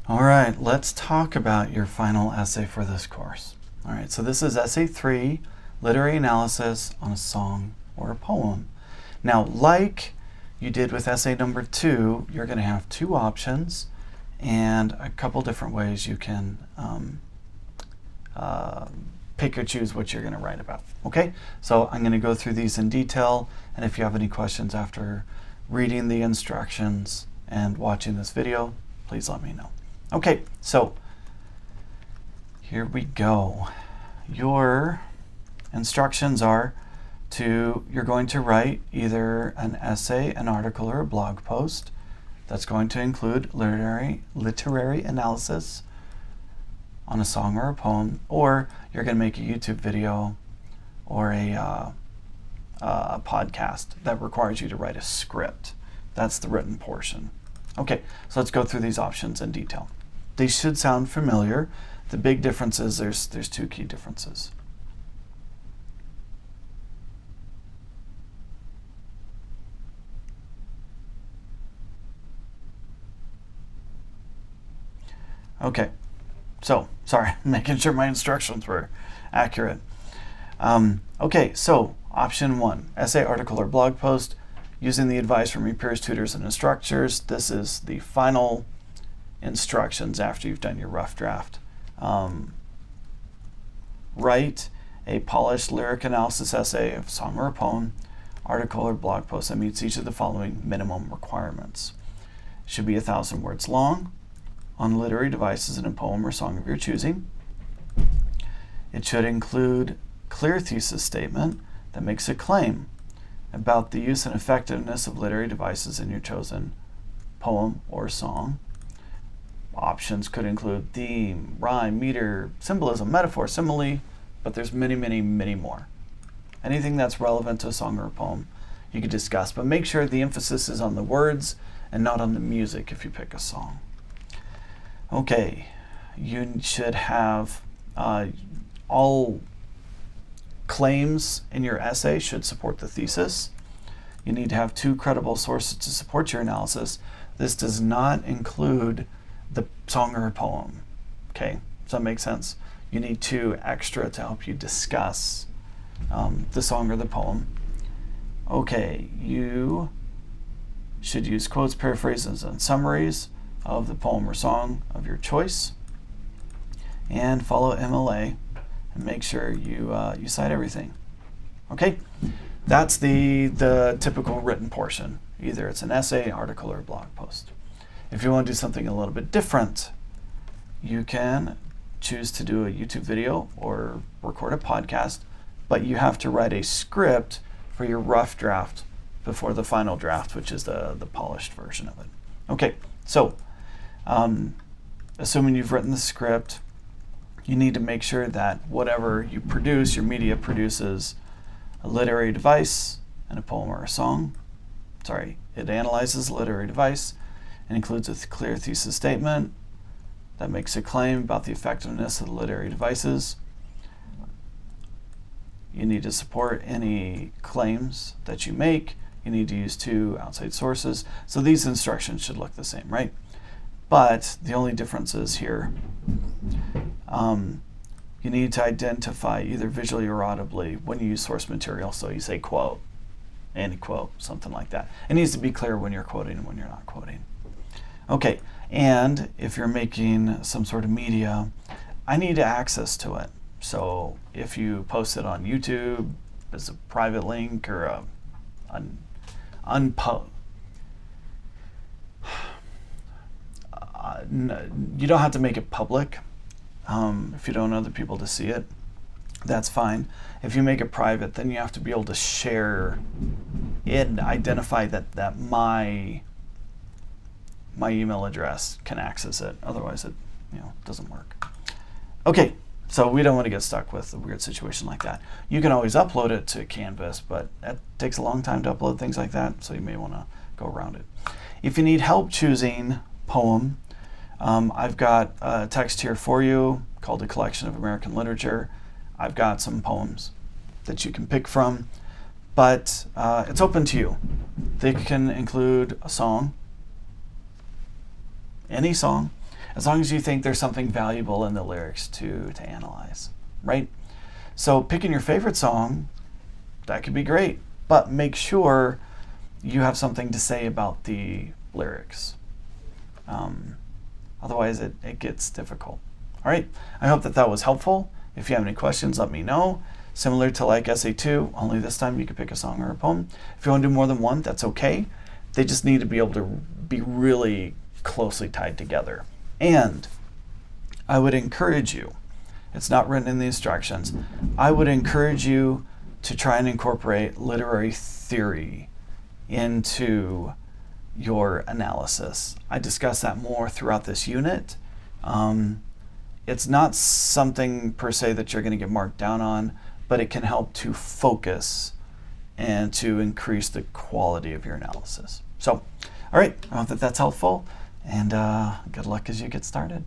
All right, let's talk about your final essay for this course. All right, so this is Essay 3, Literary Analysis on a Song or a Poem. Now, like you did with essay number 2, you're going to have 2 options and a couple different ways you can pick or choose what you're going to write about. Okay, so I'm going to go through these in detail, and if you have any questions after reading the instructions and watching this video, please let me know. Okay, so here we go. Your instructions are you're going to write either an essay, an article, or a blog post that's going to include literary analysis on a song or a poem, or you're going to make a YouTube video or a podcast that requires you to write a script. That's the written portion. Okay, so let's go through these options in detail. They should sound familiar. The big difference is there's 2 key differences. Okay, so sorry, making sure my instructions were accurate. Okay, so option 1, essay, article, or blog post using the advice from your peers, tutors, and instructors. This is the final instructions after you've done your rough draft. Write a polished lyric analysis essay of a song or a poem, article, or blog post that meets each of the following minimum requirements. It should be 1,000 words long, on literary devices in a poem or song of your choosing. It should include clear thesis statement that makes a claim about the use and effectiveness of literary devices in your chosen poem or song. Options could include theme, rhyme, meter, symbolism, metaphor, simile, but there's many, many, many more. Anything that's relevant to a song or a poem you could discuss, but make sure the emphasis is on the words and not on the music if you pick a song. Okay, you should have all claims in your essay should support the thesis. You need to have 2 credible sources to support your analysis. This does not include the song or a poem. Okay, does that make sense? You need 2 extra to help you discuss the song or the poem. Okay, you should use quotes, paraphrases, and summaries of the poem or song of your choice, and follow MLA and make sure you cite everything. Okay, that's the typical written portion. Either it's an essay, article, or blog post. If you want to do something a little bit different, you can choose to do a YouTube video or record a podcast, but you have to write a script for your rough draft before the final draft, which is the polished version of it. Okay, so assuming you've written the script, you need to make sure that whatever you produce, your media produces a literary device and a poem or a song. Sorry, it analyzes a literary device and includes a clear thesis statement that makes a claim about the effectiveness of the literary devices. You need to support any claims that you make. You need to use 2 outside sources. So these instructions should look the same, right? But the only difference is here, you need to identify either visually or audibly when you use source material. So you say quote, any quote, something like that. It needs to be clear when you're quoting and when you're not quoting. Okay, and if you're making some sort of media, I need access to it. So if you post it on YouTube as a private link or you don't have to make it public. If you don't want other people to see it, that's fine. If you make it private, then you have to be able to share it and identify that my email address can access it. Otherwise, it doesn't work. Okay, so we don't want to get stuck with a weird situation like that. You can always upload it to Canvas, but that takes a long time to upload things like that, so you may want to go around it. If you need help choosing poem, I've got a text here for you called A Collection of American Literature. I've got some poems that you can pick from, but it's open to you. They can include a song, any song, as long as you think there's something valuable in the lyrics to analyze, right? So picking your favorite song, that could be great, but make sure you have something to say about the lyrics. Otherwise, it gets difficult. All right, I hope that was helpful. If you have any questions, let me know. Similar to like Essay 2, only this time you could pick a song or a poem. If you want to do more than one, that's okay. They just need to be able to be really closely tied together. And I would encourage you, it's not written in the instructions, I would encourage you to try and incorporate literary theory into your analysis. I discuss that more throughout this unit. It's not something per se that you're going to get marked down on, but it can help to focus and to increase the quality of your analysis. So, all right, I hope that that's helpful, and good luck as you get started.